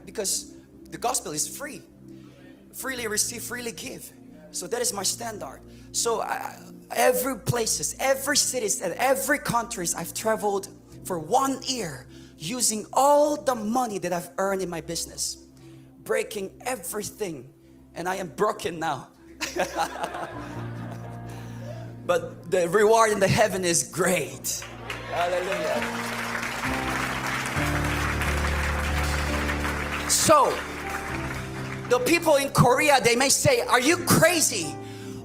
because the gospel is free. Freely receive, freely give. So that is my standard. So every places, every cities, and every countries I've traveled for 1 year, using all the money that I've earned in my business, breaking everything, and I am broken now. But the reward in the heaven is great. Hallelujah. So, the people in Korea, they may say, are you crazy?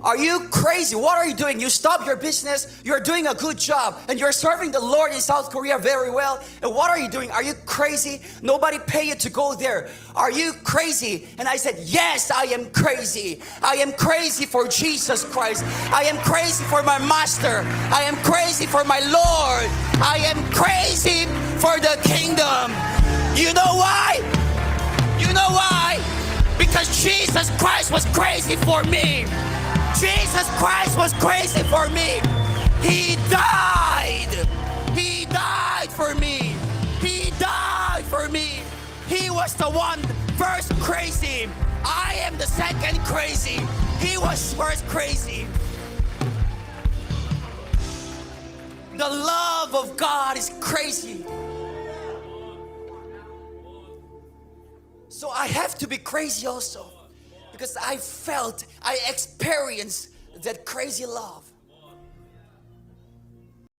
Are you crazy? What are you doing? You stop your business, you're doing a good job, and you're serving the Lord in South Korea very well. And what are you doing? Are you crazy? Nobody pay you to go there. Are you crazy? And I said, yes, I am crazy. I am crazy for Jesus Christ. I am crazy for my Master. I am crazy for my Lord. I am crazy for the kingdom. You know why? You know why? Because Jesus Christ was crazy for me. Jesus Christ was crazy for me. He died. He died for me. He died for me. He was the one first crazy. I am the second crazy. He was first crazy. The love of God is crazy. So I have to be crazy also, because I experienced that crazy love.